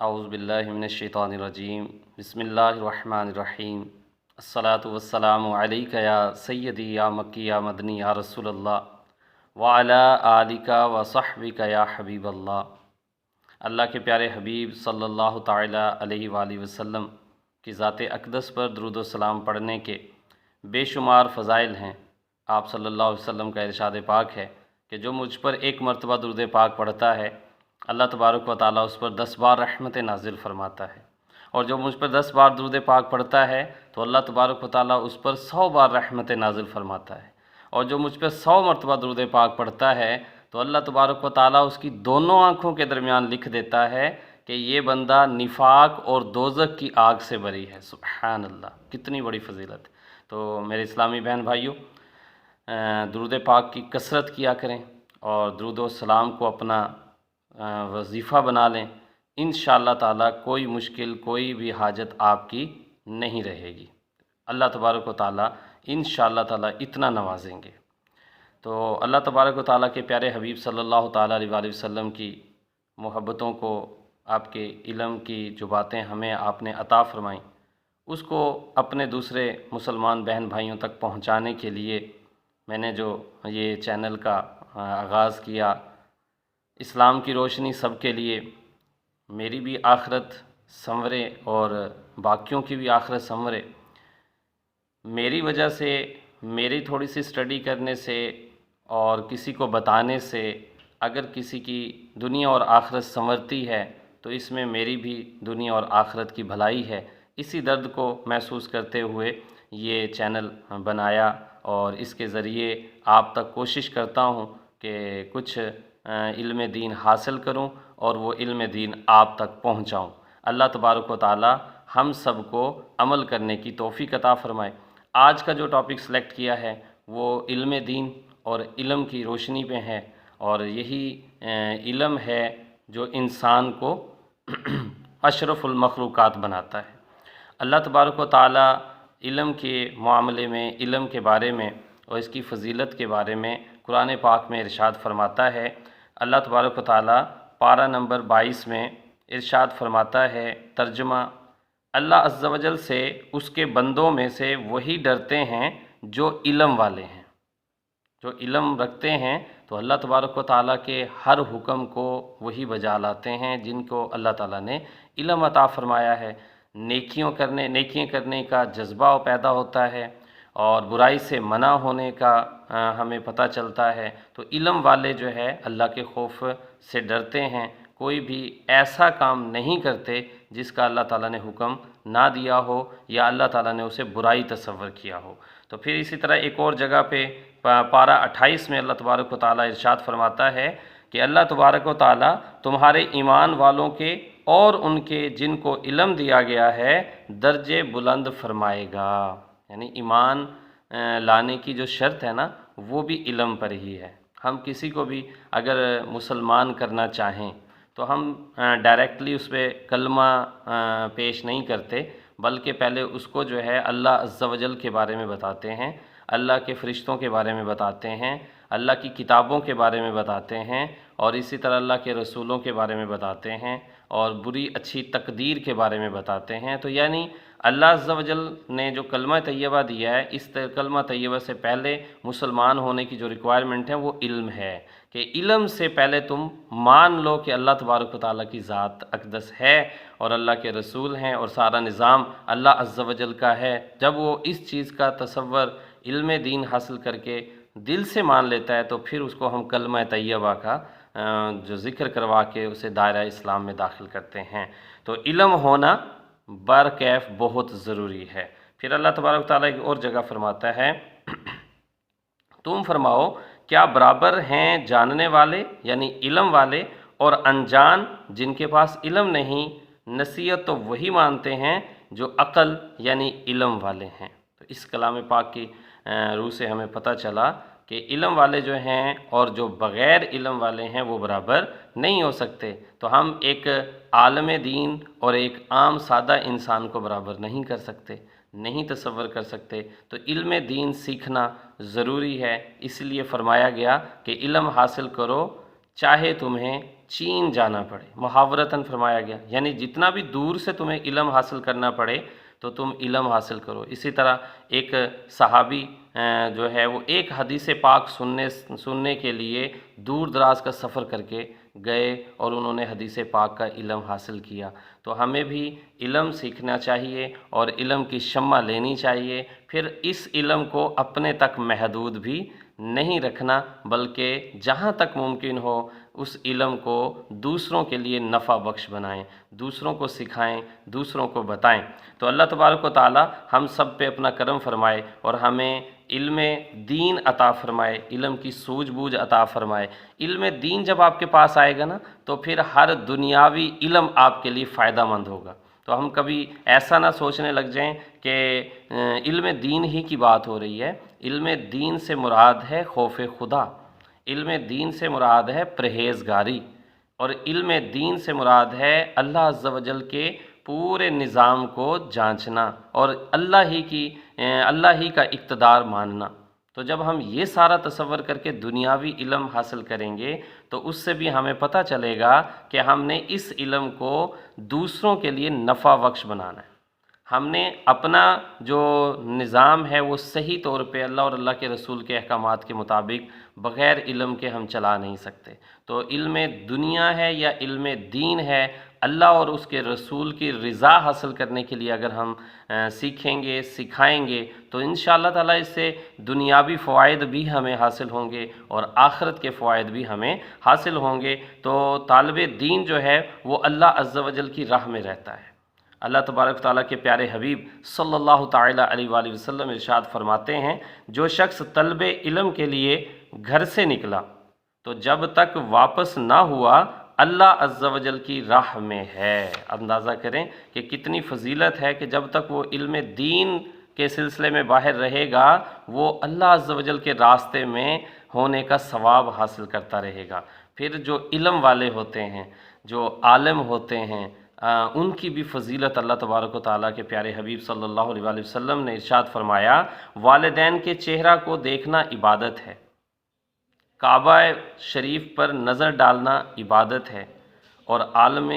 اعوذ باللہ من الشیطان الرجیم بسم اللہ الرحمن الرحیم الصلاۃ والسلام علیک یا سیدی یا مکی یا مدنی یا رسول اللہ وعلی آلک و صحبک یا حبیب اللہ۔ اللہ کے پیارے حبیب صلی اللہ تعالی علیہ وآلہ وسلم کی ذات اقدس پر درود و سلام پڑھنے کے بے شمار فضائل ہیں۔ آپ صلی اللہ علیہ وسلم کا ارشاد پاک ہے کہ جو مجھ پر ایک مرتبہ درود پاک پڑھتا ہے اللہ تبارک و تعالیٰ اس پر 10 بار رحمت نازل فرماتا ہے، اور جو مجھ پر 10 بار درود پاک پڑھتا ہے تو اللہ تبارک و تعالیٰ اس پر 100 بار رحمت نازل فرماتا ہے، اور جو مجھ پر 100 مرتبہ درود پاک پڑھتا ہے تو اللہ تبارک و تعالیٰ اس کی دونوں آنکھوں کے درمیان لکھ دیتا ہے کہ یہ بندہ نفاق اور دوزخ کی آگ سے بری ہے۔ سبحان اللہ، کتنی بڑی فضیلت۔ تو میرے اسلامی بہن بھائیوں، درود پاک کی کثرت کیا کریں اور درود و سلام کو اپنا وظیفہ بنا لیں۔ انشاءاللہ تعالیٰ کوئی مشکل، کوئی بھی حاجت آپ کی نہیں رہے گی۔ اللہ تبارک و تعالیٰ انشاءاللہ تعالیٰ اتنا نوازیں گے۔ تو اللہ تبارک و تعالیٰ کے پیارے حبیب صلی اللہ تعالیٰ علیہ وآلہ وسلم کی محبتوں کو، آپ کے علم کی جو باتیں ہمیں آپ نے عطا فرمائیں، اس کو اپنے دوسرے مسلمان بہن بھائیوں تک پہنچانے کے لیے میں نے جو یہ چینل کا آغاز کیا، اسلام کی روشنی سب کے لیے، میری بھی آخرت سنورے اور باقیوں کی بھی آخرت سنورے۔ میری وجہ سے، میری تھوڑی سی اسٹڈی کرنے سے اور کسی کو بتانے سے اگر کسی کی دنیا اور آخرت سنورتی ہے تو اس میں میری بھی دنیا اور آخرت کی بھلائی ہے۔ اسی درد کو محسوس کرتے ہوئے یہ چینل بنایا، اور اس کے ذریعے آپ تک کوشش کرتا ہوں کہ کچھ علم دین حاصل کروں اور وہ علم دین آپ تک پہنچاؤں۔ اللہ تبارک و تعالی ہم سب کو عمل کرنے کی توفیق عطا فرمائے۔ آج کا جو ٹاپک سلیکٹ کیا ہے وہ علم دین اور علم کی روشنی پہ ہے، اور یہی علم ہے جو انسان کو اشرف المخلوقات بناتا ہے۔ اللہ تبارک و تعالی علم کے معاملے میں، علم کے بارے میں اور اس کی فضیلت کے بارے میں قرآن پاک میں ارشاد فرماتا ہے۔ اللہ تبارک و تعالی پارہ نمبر 22 میں ارشاد فرماتا ہے، ترجمہ: اللہ عز و جل سے اس کے بندوں میں سے وہی ڈرتے ہیں جو علم والے ہیں۔ جو علم رکھتے ہیں تو اللہ تبارک و تعالیٰ کے ہر حکم کو وہی بجا لاتے ہیں جن کو اللہ تعالیٰ نے علم عطا فرمایا ہے۔ نیکیاں کرنے کا جذبہ پیدا ہوتا ہے، اور برائی سے منع ہونے کا ہمیں پتہ چلتا ہے۔ تو علم والے جو ہے اللہ کے خوف سے ڈرتے ہیں، کوئی بھی ایسا کام نہیں کرتے جس کا اللہ تعالیٰ نے حکم نہ دیا ہو یا اللہ تعالیٰ نے اسے برائی تصور کیا ہو۔ تو پھر اسی طرح ایک اور جگہ پہ پارہ 28 میں اللہ تبارک و تعالیٰ ارشاد فرماتا ہے کہ اللہ تبارک و تعالیٰ تمہارے ایمان والوں کے اور ان کے جن کو علم دیا گیا ہے درجے بلند فرمائے گا۔ یعنی ایمان لانے کی جو شرط ہے نا، وہ بھی علم پر ہی ہے۔ ہم کسی کو بھی اگر مسلمان کرنا چاہیں تو ہم ڈائریکٹلی اس پہ کلمہ پیش نہیں کرتے، بلکہ پہلے اس کو جو ہے اللہ عز و جل کے بارے میں بتاتے ہیں، اللہ کے فرشتوں کے بارے میں بتاتے ہیں، اللہ کی کتابوں کے بارے میں بتاتے ہیں، اور اسی طرح اللہ کے رسولوں کے بارے میں بتاتے ہیں، اور بری اچھی تقدیر کے بارے میں بتاتے ہیں۔ تو یعنی اللہ عز و جل نے جو کلمہ طیبہ دیا ہے، اس کلمہ طیبہ سے پہلے مسلمان ہونے کی جو ریکوائرمنٹ ہے وہ علم ہے، کہ علم سے پہلے تم مان لو کہ اللہ تبارک و تعالیٰ کی ذات اقدس ہے اور اللہ کے رسول ہیں اور سارا نظام اللہ عز و جل کا ہے۔ جب وہ اس چیز کا تصور علم دین حاصل کر کے دل سے مان لیتا ہے تو پھر اس کو ہم کلمہ طیبہ کا جو ذکر کروا کے اسے دائرہ اسلام میں داخل کرتے ہیں۔ تو علم ہونا برکیف بہت ضروری ہے۔ پھر اللہ تبارک و تعالیٰ ایک اور جگہ فرماتا ہے، تم فرماؤ کیا برابر ہیں جاننے والے یعنی علم والے اور انجان جن کے پاس علم نہیں؟ نصیحت تو وہی مانتے ہیں جو عقل یعنی علم والے ہیں۔ تو اس کلام پاک کی روح سے ہمیں پتہ چلا کہ علم والے جو ہیں اور جو بغیر علم والے ہیں وہ برابر نہیں ہو سکتے۔ تو ہم ایک عالم دین اور ایک عام سادہ انسان کو برابر نہیں کر سکتے، نہیں تصور کر سکتے۔ تو علم دین سیکھنا ضروری ہے، اس لیے فرمایا گیا کہ علم حاصل کرو، چاہے تمہیں چین جانا پڑے، محاورتاً فرمایا گیا، یعنی جتنا بھی دور سے تمہیں علم حاصل کرنا پڑے تو تم علم حاصل کرو۔ اسی طرح ایک صحابی جو ہے وہ ایک حدیث پاک سننے کے لیے دور دراز کا سفر کر کے گئے اور انہوں نے حدیث پاک کا علم حاصل کیا۔ تو ہمیں بھی علم سیکھنا چاہیے اور علم کی شمع لینی چاہیے، پھر اس علم کو اپنے تک محدود بھی نہیں رکھنا، بلکہ جہاں تک ممکن ہو اس علم کو دوسروں کے لیے نفع بخش بنائیں، دوسروں کو سکھائیں، دوسروں کو بتائیں۔ تو اللہ تبارک و تعالی ہم سب پہ اپنا کرم فرمائے اور ہمیں علم دین عطا فرمائے، علم کی سوجھ بوجھ عطا فرمائے۔ علم دین جب آپ کے پاس آئے گا نا تو پھر ہر دنیاوی علم آپ کے لیے فائدہ مند ہوگا۔ تو ہم کبھی ایسا نہ سوچنے لگ جائیں کہ علم دین ہی کی بات ہو رہی ہے۔ علم دین سے مراد ہے خوف خدا، علم دین سے مراد ہے پرہیزگاری، اور علم دین سے مراد ہے اللہ عز و جل کے پورے نظام کو جانچنا اور اللہ ہی کا اقتدار ماننا۔ تو جب ہم یہ سارا تصور کر کے دنیاوی علم حاصل کریں گے تو اس سے بھی ہمیں پتہ چلے گا کہ ہم نے اس علم کو دوسروں کے لیے نفع بخش بنانا ہے۔ ہم نے اپنا جو نظام ہے وہ صحیح طور پہ اللہ اور اللہ کے رسول کے احکامات کے مطابق بغیر علم کے ہم چلا نہیں سکتے۔ تو علم دنیا ہے یا علم دین ہے، اللہ اور اس کے رسول کی رضا حاصل کرنے کے لیے اگر ہم سیکھیں گے، سکھائیں گے تو انشاءاللہ تعالیٰ اس سے دنیاوی فوائد بھی ہمیں حاصل ہوں گے اور آخرت کے فوائد بھی ہمیں حاصل ہوں گے۔ تو طالب دین جو ہے وہ اللہ عز و جل کی راہ میں رہتا ہے۔ اللہ تبارک تعالیٰ کے پیارے حبیب صلی اللہ تعالیٰ علیہ وآلہ وسلم ارشاد فرماتے ہیں، جو شخص طلب علم کے لیے گھر سے نکلا تو جب تک واپس نہ ہوا اللہ عز و جل کی راہ میں ہے۔ اندازہ کریں کہ کتنی فضیلت ہے کہ جب تک وہ علم دین کے سلسلے میں باہر رہے گا وہ اللہ عز و جل کے راستے میں ہونے کا ثواب حاصل کرتا رہے گا۔ پھر جو علم والے ہوتے ہیں، جو عالم ہوتے ہیں، ان کی بھی فضیلت اللہ تبارک و تعالیٰ کے پیارے حبیب صلی اللہ علیہ وآلہ وسلم نے ارشاد فرمایا، والدین کے چہرہ کو دیکھنا عبادت ہے، کعبہ شریف پر نظر ڈالنا عبادت ہے، اور عالم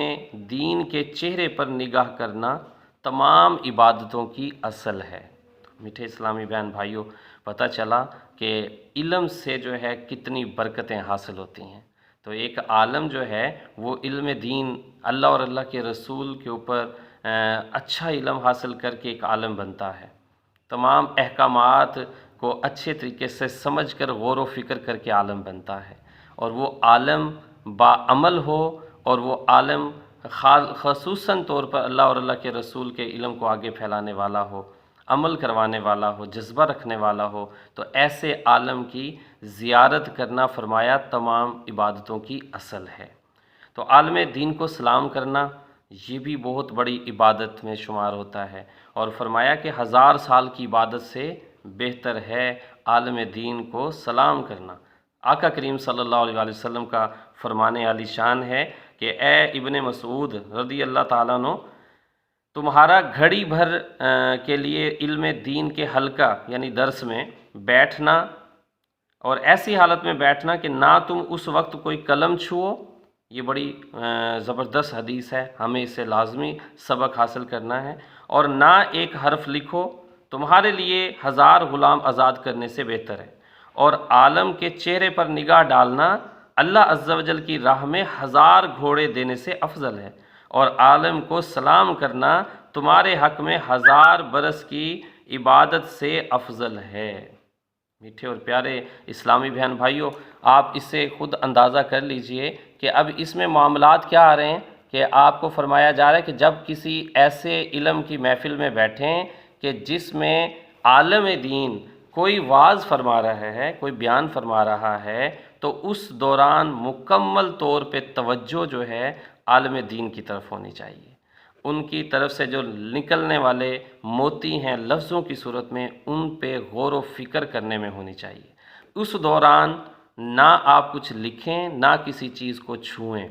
دین کے چہرے پر نگاہ کرنا تمام عبادتوں کی اصل ہے۔ میٹھے اسلامی بہن بھائیوں، پتہ چلا کہ علم سے جو ہے کتنی برکتیں حاصل ہوتی ہیں۔ تو ایک عالم جو ہے وہ علم دین، اللہ اور اللہ کے رسول کے اوپر اچھا علم حاصل کر کے ایک عالم بنتا ہے، تمام احکامات کو اچھے طریقے سے سمجھ کر غور و فکر کر کے عالم بنتا ہے، اور وہ عالم باعمل ہو اور وہ عالم خصوصاً طور پر اللہ اور اللہ کے رسول کے علم کو آگے پھیلانے والا ہو، عمل کروانے والا ہو، جذبہ رکھنے والا ہو، تو ایسے عالم کی زیارت کرنا فرمایا تمام عبادتوں کی اصل ہے۔ تو عالم دین کو سلام کرنا یہ بھی بہت بڑی عبادت میں شمار ہوتا ہے، اور فرمایا کہ 1000 سال کی عبادت سے بہتر ہے عالم دین کو سلام کرنا۔ آقا کریم صلی اللہ علیہ وآلہ وسلم کا فرمانے عالی شان ہے کہ اے ابن مسعود رضی اللہ تعالیٰ عنہ، تمہارا گھڑی بھر کے لیے علم دین کے حلقہ یعنی درس میں بیٹھنا، اور ایسی حالت میں بیٹھنا کہ نہ تم اس وقت کوئی قلم چھوؤ، یہ بڑی زبردست حدیث ہے، ہمیں اس سے لازمی سبق حاصل کرنا ہے، اور نہ ایک حرف لکھو، تمہارے لیے 1000 غلام آزاد کرنے سے بہتر ہے، اور عالم کے چہرے پر نگاہ ڈالنا اللہ عز و جل کی راہ میں 1000 گھوڑے دینے سے افضل ہے، اور عالم کو سلام کرنا تمہارے حق میں 1000 برس کی عبادت سے افضل ہے۔ میٹھے اور پیارے اسلامی بہن بھائیوں، آپ اس سے خود اندازہ کر لیجئے کہ اب اس میں معاملات کیا آ رہے ہیں کہ آپ کو فرمایا جا رہا ہے کہ جب کسی ایسے علم کی محفل میں بیٹھیں کہ جس میں عالم دین کوئی واعظ فرما رہا ہے، کوئی بیان فرما رہا ہے، تو اس دوران مکمل طور پہ توجہ جو ہے عالم دین کی طرف ہونی چاہیے، ان کی طرف سے جو نکلنے والے موتی ہیں لفظوں کی صورت میں ان پہ غور و فکر کرنے میں ہونی چاہیے۔ اس دوران نہ آپ کچھ لکھیں، نہ کسی چیز کو چھوئیں،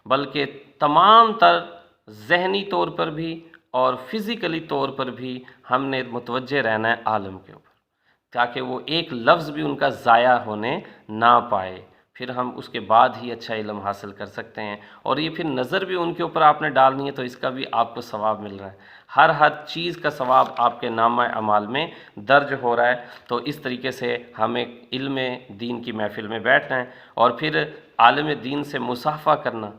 بلکہ تمام تر ذہنی طور پر بھی اور فزیکلی طور پر بھی ہم نے متوجہ رہنا ہے عالم کے اوپر، تاکہ وہ ایک لفظ بھی ان کا ضائع ہونے نہ پائے۔ پھر ہم اس کے بعد ہی اچھا علم حاصل کر سکتے ہیں۔ اور یہ پھر نظر بھی ان کے اوپر آپ نے ڈالنی ہے تو اس کا بھی آپ کو ثواب مل رہا ہے، ہر چیز کا ثواب آپ کے نامہ اعمال میں درج ہو رہا ہے۔ تو اس طریقے سے ہمیں علم دین کی محفل میں بیٹھنا ہے، اور پھر عالم دین سے مصافحہ کرنا،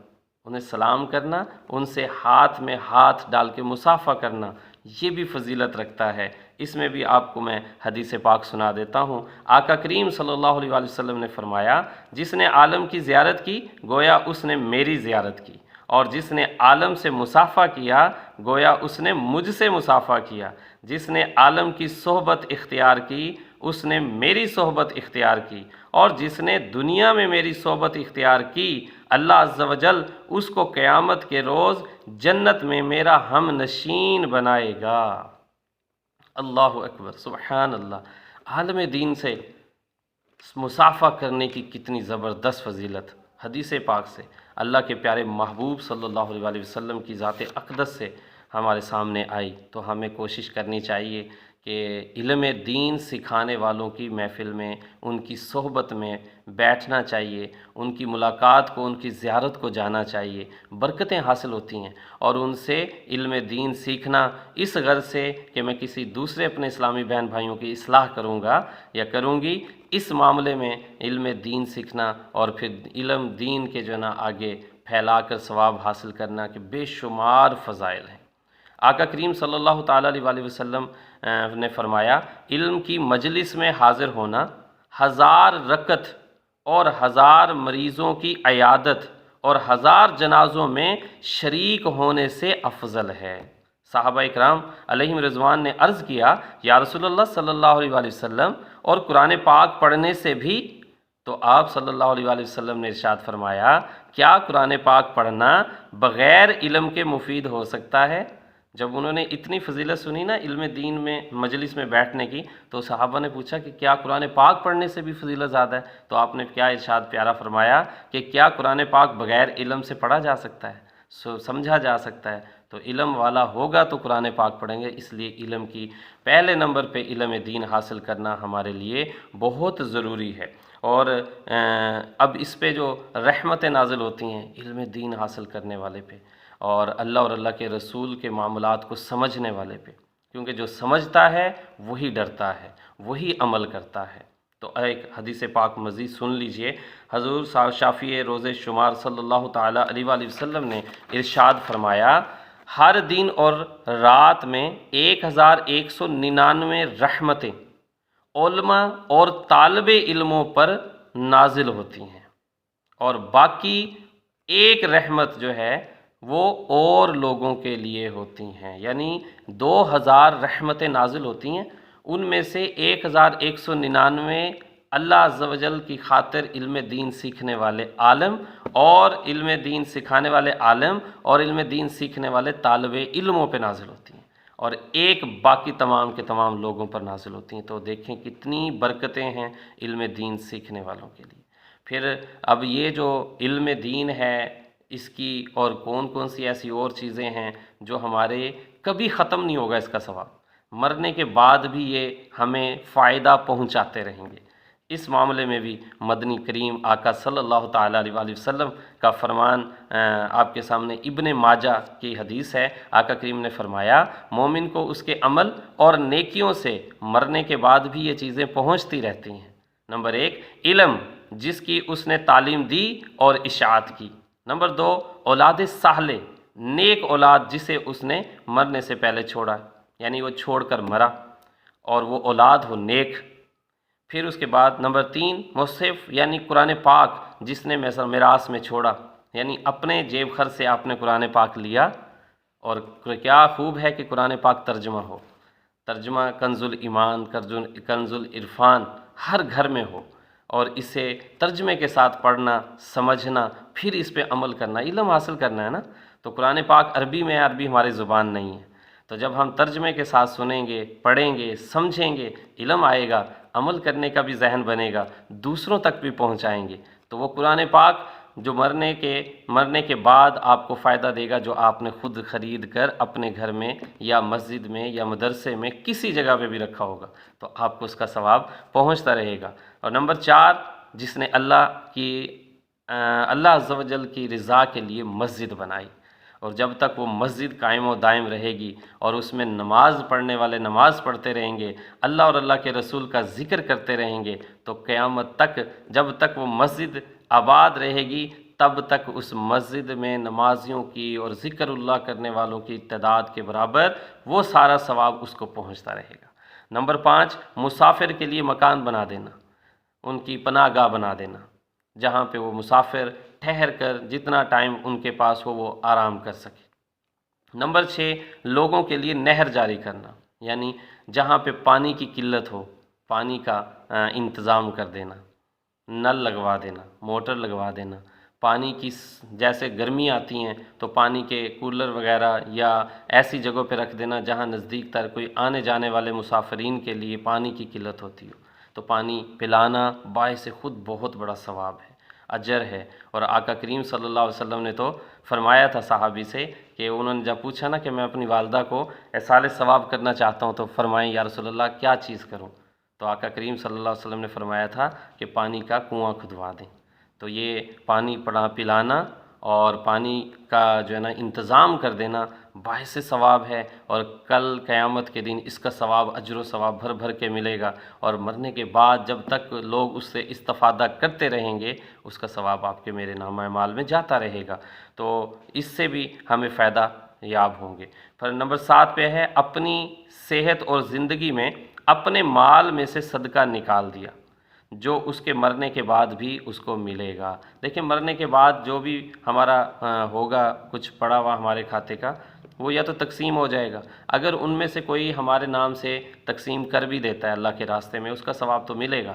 انہیں سلام کرنا، ان سے ہاتھ میں ہاتھ ڈال کے مصافحہ کرنا، یہ بھی فضیلت رکھتا ہے۔ اس میں بھی آپ کو میں حدیث پاک سنا دیتا ہوں۔ آقا کریم صلی اللہ علیہ وآلہ وسلم نے فرمایا، جس نے عالم کی زیارت کی گویا اس نے میری زیارت کی، اور جس نے عالم سے مصافحہ کیا گویا اس نے مجھ سے مصافحہ کیا، جس نے عالم کی صحبت اختیار کی اس نے میری صحبت اختیار کی، اور جس نے دنیا میں میری صحبت اختیار کی اللہ عز و جل اس کو قیامت کے روز جنت میں میرا ہم نشین بنائے گا۔ اللہ اکبر، سبحان اللہ۔ عالم دین سے مصافحہ کرنے کی کتنی زبردست فضیلت حدیث پاک سے، اللہ کے پیارے محبوب صلی اللہ علیہ وآلہ وسلم کی ذات اقدس سے ہمارے سامنے آئی۔ تو ہمیں کوشش کرنی چاہیے کہ علم دین سکھانے والوں کی محفل میں، ان کی صحبت میں بیٹھنا چاہیے، ان کی ملاقات کو، ان کی زیارت کو جانا چاہیے، برکتیں حاصل ہوتی ہیں۔ اور ان سے علم دین سیکھنا اس غرض سے کہ میں کسی دوسرے اپنے اسلامی بہن بھائیوں کی اصلاح کروں گا یا کروں گی، اس معاملے میں علم دین سیکھنا اور پھر علم دین کے جو ہے نا آگے پھیلا کر ثواب حاصل کرنا کہ بے شمار فضائل ہیں۔ آقا کریم صلی اللہ تعالیٰ علیہ وآلہ وسلم نے فرمایا، علم کی مجلس میں حاضر ہونا 1000 رکعت اور 1000 مریضوں کی عیادت اور 1000 جنازوں میں شریک ہونے سے افضل ہے۔ صحابہ اکرام علیہم رضوان نے عرض کیا، یا رسول اللہ صلی اللہ علیہ وآلہ وسلم، اور قرآن پاک پڑھنے سے بھی؟ تو آپ صلی اللہ علیہ وآلہ وسلم نے ارشاد فرمایا، کیا قرآن پاک پڑھنا بغیر علم کے مفید ہو سکتا ہے؟ جب انہوں نے اتنی فضیلت سنی نا علم دین میں مجلس میں بیٹھنے کی، تو صحابہ نے پوچھا کہ کیا قرآن پاک پڑھنے سے بھی فضیلت زیادہ ہے؟ تو آپ نے کیا ارشاد پیارا فرمایا کہ کیا قرآن پاک بغیر علم سے پڑھا جا سکتا ہے، سمجھا جا سکتا ہے؟ تو علم والا ہوگا تو قرآن پاک پڑھیں گے۔ اس لیے علم کی پہلے نمبر پہ علم دین حاصل کرنا ہمارے لیے بہت ضروری ہے۔ اور اب اس پہ جو رحمتیں نازل ہوتی ہیں علم دین حاصل کرنے والے پہ، اور اللہ اللہ کے رسول کے معاملات کو سمجھنے والے پہ، کیونکہ جو سمجھتا ہے وہی ڈرتا ہے، وہی عمل کرتا ہے۔ تو ایک حدیث پاک مزید سن لیجئے۔ حضور شافعی روز شمار صلی اللہ تعالیٰ علیہ وآلہ وسلم نے ارشاد فرمایا، ہر دن اور رات میں 1199 رحمتیں علماء اور طالب علموں پر نازل ہوتی ہیں، اور باقی ایک رحمت جو ہے وہ اور لوگوں کے لیے ہوتی ہیں، یعنی 2000 رحمتیں نازل ہوتی ہیں، ان میں سے 1199 اللہ عز و جل کی خاطر علم دین سیکھنے والے عالم اور علم دین سکھانے والے عالم اور علم دین سیکھنے والے طالب علموں پہ نازل ہوتی ہیں، اور ایک باقی تمام کے تمام لوگوں پر نازل ہوتی ہیں۔ تو دیکھیں کتنی برکتیں ہیں علم دین سیکھنے والوں کے لیے۔ پھر اب یہ جو علم دین ہے، اس کی اور کون کون سی ایسی اور چیزیں ہیں جو ہمارے کبھی ختم نہیں ہوگا، اس کا ثواب مرنے کے بعد بھی یہ ہمیں فائدہ پہنچاتے رہیں گے۔ اس معاملے میں بھی مدنی کریم آقا صلی اللہ تعالیٰ علیہ وآلہ وسلم کا فرمان آپ کے سامنے ابن ماجہ کی حدیث ہے۔ آقا کریم نے فرمایا، مومن کو اس کے عمل اور نیکیوں سے مرنے کے بعد بھی یہ چیزیں پہنچتی رہتی ہیں۔ نمبر 1، علم جس کی اس نے تعلیم دی اور اشاعت کی۔ نمبر 2، اولاد صالح، نیک اولاد جسے اس نے مرنے سے پہلے چھوڑا، یعنی وہ چھوڑ کر مرا اور وہ اولاد ہو نیک۔ پھر اس کے بعد نمبر 3، مصحف یعنی قرآن پاک جس نے میراث میں چھوڑا، یعنی اپنے جیب خرچ سے آپ نے قرآن پاک لیا، اور کیا خوب ہے کہ قرآن پاک ترجمہ ہو، ترجمہ کنز الایمان، کنز العرفان ہر گھر میں ہو، اور اسے ترجمے کے ساتھ پڑھنا، سمجھنا، پھر اس پہ عمل کرنا، علم حاصل کرنا ہے نا۔ تو قرآن پاک عربی میں ہے، عربی ہماری زبان نہیں ہے، تو جب ہم ترجمے کے ساتھ سنیں گے، پڑھیں گے، سمجھیں گے، علم آئے گا، عمل کرنے کا بھی ذہن بنے گا، دوسروں تک بھی پہنچائیں گے۔ تو وہ قرآن پاک جو مرنے کے بعد آپ کو فائدہ دے گا، جو آپ نے خود خرید کر اپنے گھر میں یا مسجد میں یا مدرسے میں کسی جگہ پہ بھی رکھا ہوگا، تو آپ کو اس کا ثواب پہنچتا رہے گا۔ اور نمبر 4، جس نے اللہ عز و جل کی رضا کے لیے مسجد بنائی، اور جب تک وہ مسجد قائم و دائم رہے گی اور اس میں نماز پڑھنے والے نماز پڑھتے رہیں گے، اللہ اور اللہ کے رسول کا ذکر کرتے رہیں گے، تو قیامت تک جب تک وہ مسجد آباد رہے گی تب تک اس مسجد میں نمازیوں کی اور ذکر اللہ کرنے والوں کی تعداد کے برابر وہ سارا ثواب اس کو پہنچتا رہے گا۔ نمبر 5، مسافر کے لیے مکان بنا دینا، ان کی پناہ گاہ بنا دینا، جہاں پہ وہ مسافر ٹھہر کر جتنا ٹائم ان کے پاس ہو وہ آرام کر سکے۔ نمبر 6، لوگوں کے لیے نہر جاری کرنا، یعنی جہاں پہ پانی کی قلت ہو پانی کا انتظام کر دینا، نل لگوا دینا، موٹر لگوا دینا، پانی کی جیسے گرمی آتی ہیں تو پانی کے کولر وغیرہ یا ایسی جگہوں پہ رکھ دینا جہاں نزدیک تر کوئی آنے جانے والے مسافرین کے لیے پانی کی قلت ہوتی ہو، تو پانی پلانا باعث خود بہت بڑا ثواب ہے، اجر ہے۔ اور آقا کریم صلی اللہ علیہ وسلم نے تو فرمایا تھا صحابی سے کہ انہوں نے جب پوچھا نا کہ میں اپنی والدہ کو ایصال ثواب کرنا چاہتا ہوں تو فرمائیں یا رسول اللہ کیا چیز کروں؟ تو آقا کریم صلی اللہ علیہ وسلم نے فرمایا تھا کہ پانی کا کنواں کھدوا دیں۔ تو یہ پانی پلانا اور پانی کا جو ہے نا انتظام کر دینا باعث ثواب ہے، اور کل قیامت کے دن اس کا ثواب اجر و ثواب بھر بھر کے ملے گا، اور مرنے کے بعد جب تک لوگ اس سے استفادہ کرتے رہیں گے اس کا ثواب آپ کے میرے نامہ اعمال میں جاتا رہے گا، تو اس سے بھی ہمیں فائدہ یاب ہوں گے۔ پھر نمبر 7 پہ ہے اپنی صحت اور زندگی میں اپنے مال میں سے صدقہ نکال دیا جو اس کے مرنے کے بعد بھی اس کو ملے گا۔ دیکھیں مرنے کے بعد جو بھی ہمارا ہوگا کچھ پڑا ہوا ہمارے کھاتے کا وہ یا تو تقسیم ہو جائے گا، اگر ان میں سے کوئی ہمارے نام سے تقسیم کر بھی دیتا ہے اللہ کے راستے میں اس کا ثواب تو ملے گا،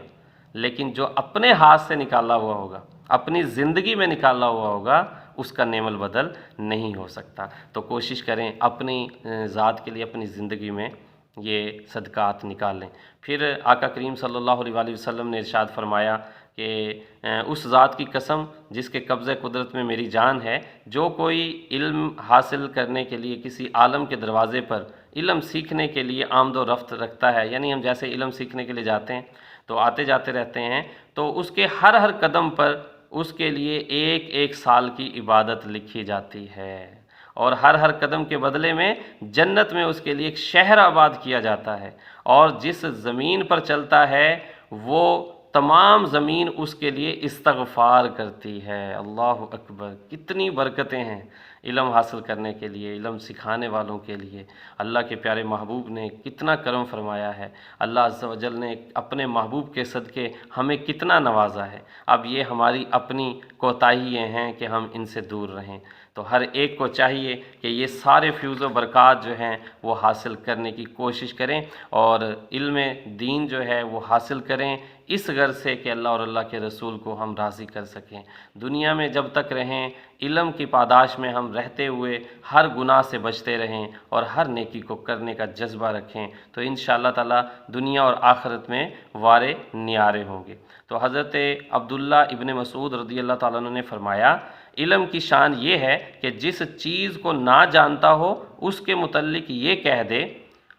لیکن جو اپنے ہاتھ سے نکالا ہوا ہوگا اپنی زندگی میں نکالا ہوا ہوگا اس کا نعم البدل نہیں ہو سکتا۔ تو کوشش کریں اپنی ذات کے لیے اپنی زندگی میں یہ صدقات نکال لیں۔ پھر آقا کریم صلی اللہ علیہ وآلہ وسلم نے ارشاد فرمایا کہ اس ذات کی قسم جس کے قبضہ قدرت میں میری جان ہے، جو کوئی علم حاصل کرنے کے لیے کسی عالم کے دروازے پر علم سیکھنے کے لیے آمد و رفت رکھتا ہے، یعنی ہم جیسے علم سیکھنے کے لیے جاتے ہیں تو آتے جاتے رہتے ہیں، تو اس کے ہر قدم پر اس کے لیے ایک ایک سال کی عبادت لکھی جاتی ہے، اور ہر قدم کے بدلے میں جنت میں اس کے لیے ایک شہر آباد کیا جاتا ہے، اور جس زمین پر چلتا ہے وہ تمام زمین اس کے لیے استغفار کرتی ہے۔ اللہ اکبر، کتنی برکتیں ہیں علم حاصل کرنے کے لیے، علم سکھانے والوں کے لیے۔ اللہ کے پیارے محبوب نے کتنا کرم فرمایا ہے، اللہ عز و جل نے اپنے محبوب کے صدقے ہمیں کتنا نوازا ہے۔ اب یہ ہماری اپنی کوتاہیاں ہیں کہ ہم ان سے دور رہیں، تو ہر ایک کو چاہیے کہ یہ سارے فیوز و برکات جو ہیں وہ حاصل کرنے کی کوشش کریں، اور علم دین جو ہے وہ حاصل کریں اس غرض سے کہ اللہ اور اللہ کے رسول کو ہم راضی کر سکیں۔ دنیا میں جب تک رہیں علم کی پاداش میں ہم رہتے ہوئے ہر گناہ سے بچتے رہیں اور ہر نیکی کو کرنے کا جذبہ رکھیں، تو انشاءاللہ تعالی دنیا اور آخرت میں وارے نیارے ہوں گے۔ تو حضرت عبداللہ ابن مسعود رضی اللہ تعالیٰ عنہ نے فرمایا علم کی شان یہ ہے کہ جس چیز کو نہ جانتا ہو اس کے متعلق یہ کہہ دے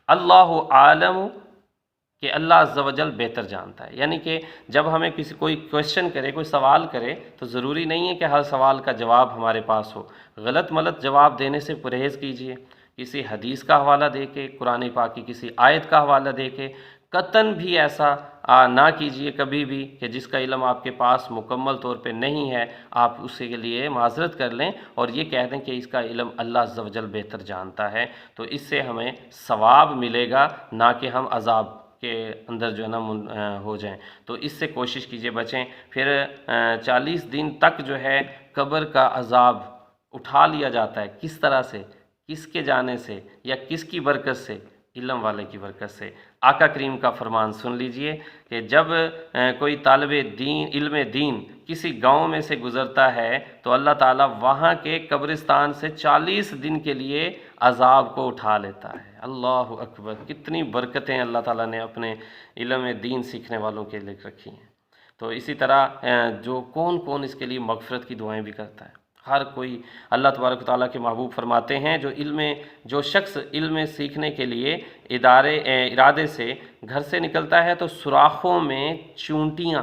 اللہ عالم، کہ اللہ عز و جل بہتر جانتا ہے، یعنی کہ جب ہمیں کوئی کویشچن کرے، کوئی سوال کرے تو ضروری نہیں ہے کہ ہر سوال کا جواب ہمارے پاس ہو، غلط ملت جواب دینے سے پرہیز کیجیے، کسی حدیث کا حوالہ دے کے، قرآن پاک کی کسی آیت کا حوالہ دے کے، قطعاً بھی ایسا نہ کیجیے کبھی بھی کہ جس کا علم آپ کے پاس مکمل طور پہ نہیں ہے آپ اس کے لیے معذرت کر لیں اور یہ کہہ دیں کہ اس کا علم اللہ عز و جل بہتر جانتا ہے، تو اس سے ہمیں ثواب ملے گا، نہ کہ ہم عذاب کے اندر جو ہے نا ہو جائیں۔ تو اس سے کوشش کیجیے بچیں۔ پھر 40 دن تک جو ہے قبر کا عذاب اٹھا لیا جاتا ہے، کس طرح سے، کس کے جانے سے یا کس کی برکت سے؟ علم والے کی برکت سے۔ آقا کریم کا فرمان سن لیجئے کہ جب کوئی طالب دین علم دین کسی گاؤں میں سے گزرتا ہے تو اللہ تعالیٰ وہاں کے قبرستان سے 40 دن کے لیے عذاب کو اٹھا لیتا ہے۔ اللہ اکبر، کتنی برکتیں اللہ تعالیٰ نے اپنے علم دین سیکھنے والوں کے لیے رکھی ہیں۔ تو اسی طرح جو کون اس کے لیے مغفرت کی دعائیں بھی کرتا ہے، ہر کوئی۔ اللہ تبارک و تعالیٰ کے محبوب فرماتے ہیں جو شخص علم سیکھنے کے لیے ارادے سے گھر سے نکلتا ہے تو سوراخوں میں چونٹیاں